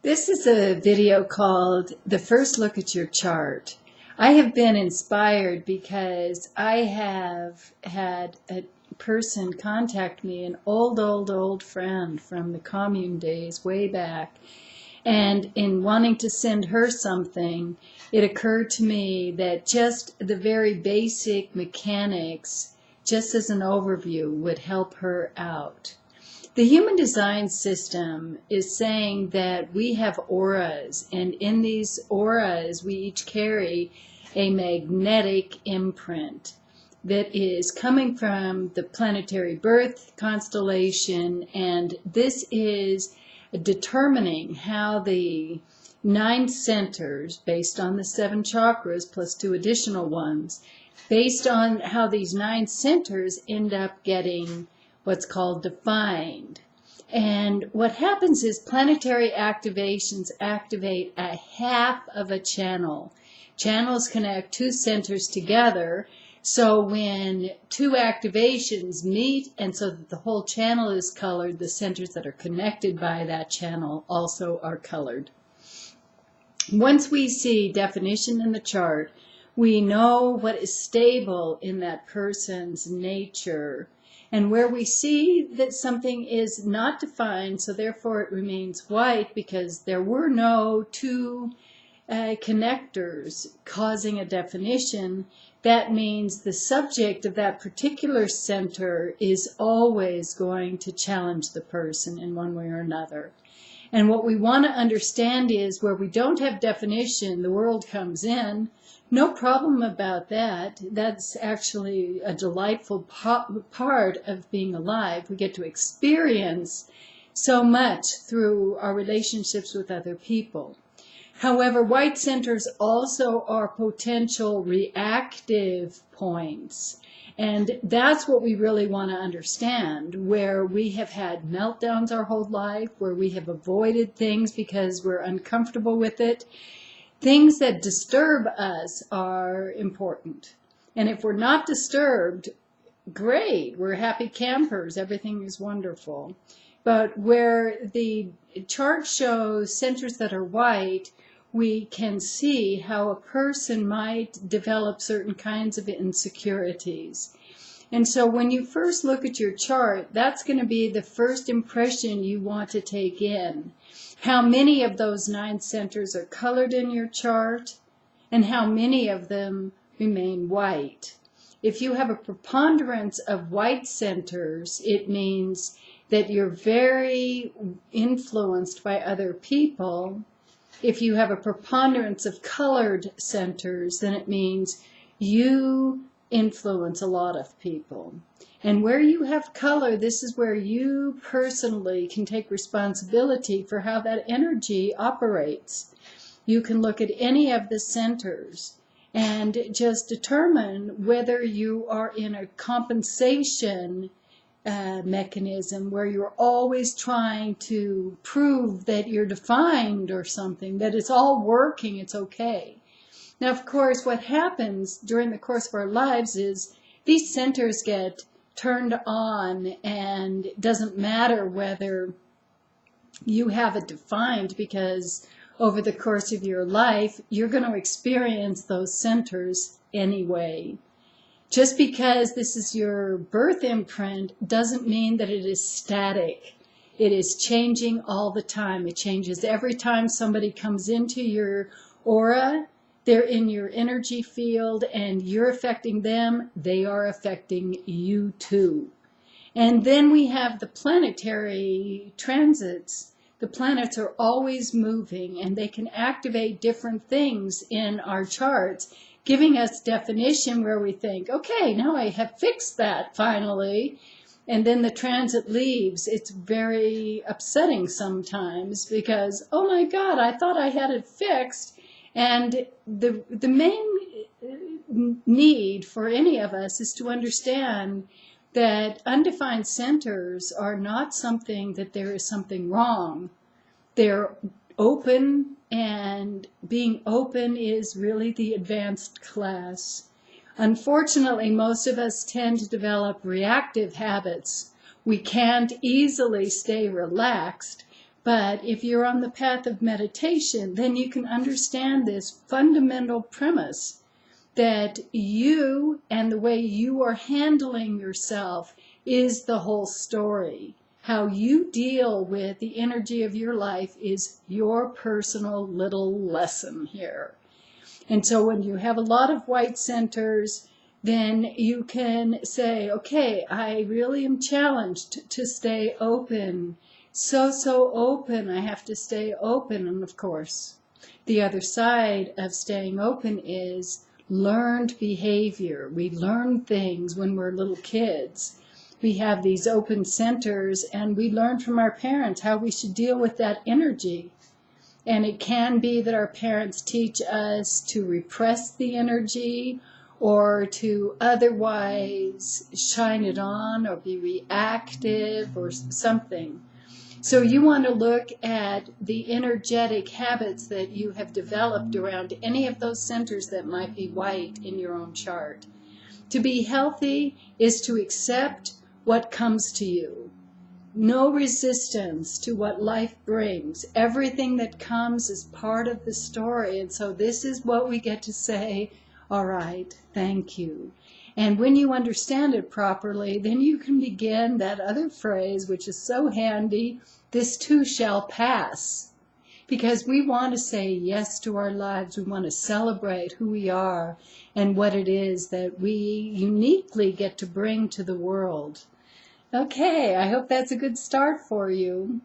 This is a video called The First Look at Your Chart. I have been inspired because I have had a person contact me, an old friend from the commune days way back. And in wanting to send her something, it occurred to me that just the very basic mechanics, just as an overview, would help her out. The human design system is saying that we have auras, and in these auras we each carry a magnetic imprint that is coming from the planetary birth constellation, and this is determining how the 9 centers, based on the 7 chakras plus 2 additional ones, based on how these 9 centers end up getting what's called defined. And what happens is planetary activations activate a half of a channel. Channels connect 2 centers together, so when 2 activations meet and so that the whole channel is colored, the centers that are connected by that channel also are colored. Once we see definition in the chart, we know what is stable in that person's nature. And where we see that something is not defined, so therefore it remains white because there were no 2 connectors causing a definition, that means the subject of that particular center is always going to challenge the person in one way or another. And what we want to understand is where we don't have definition, the world comes in. No problem about that. That's actually a delightful part of being alive. We get to experience so much through our relationships with other people. However, white centers also are potential reactive points. And that's what we really want to understand, where we have had meltdowns our whole life, where we have avoided things because we're uncomfortable with it. Things that disturb us are important. And if we're not disturbed, great, we're happy campers, everything is wonderful. But where the chart shows centers that are white, we can see how a person might develop certain kinds of insecurities. And so when you first look at your chart, that's going to be the first impression you want to take in. How many of those 9 centers are colored in your chart, and how many of them remain white. If you have a preponderance of white centers, it means that you're very influenced by other people. If you have a preponderance of colored centers, then it means you influence a lot of people. And where you have color, this is where you personally can take responsibility for how that energy operates. You can look at any of the centers and just determine whether you are in a compensation mechanism where you're always trying to prove that you're defined or something, that it's all working, it's okay. Now, of course, what happens during the course of our lives is these centers get turned on, and it doesn't matter whether you have it defined, because over the course of your life, you're going to experience those centers anyway. Just because this is your birth imprint doesn't mean that it is static. It is changing all the time. It changes every time somebody comes into your aura. They're in your energy field and you're affecting them. They are affecting you too. And then we have the planetary transits. The planets are always moving and they can activate different things in our charts, giving us definition where we think, okay, now I have fixed that finally. And then the transit leaves. It's very upsetting sometimes because, oh my God, I thought I had it fixed. And the main need for any of us is to understand that undefined centers are not something that there is something wrong. They're open, and being open is really the advanced class. Unfortunately, most of us tend to develop reactive habits. We can't easily stay relaxed, But if you're on the path of meditation, then you can understand this fundamental premise that you and the way you are handling yourself is the whole story. How you deal with the energy of your life is your personal little lesson here. And so when you have a lot of white centers, then you can say, okay, I really am challenged to stay open. So open. I have to stay open. And of course, the other side of staying open is learned behavior. We learn things when we're little kids. We have these open centers, and we learn from our parents how we should deal with that energy. And it can be that our parents teach us to repress the energy or to otherwise shine it on or be reactive or something. So you want to look at the energetic habits that you have developed around any of those centers that might be white in your own chart. To be healthy is to accept what comes to you. No resistance to what life brings. Everything that comes is part of the story. And so this is what we get to say, all right, thank you. And when you understand it properly, then you can begin that other phrase, which is so handy, this too shall pass. Because we want to say yes to our lives. We want to celebrate who we are and what it is that we uniquely get to bring to the world. Okay, I hope that's a good start for you.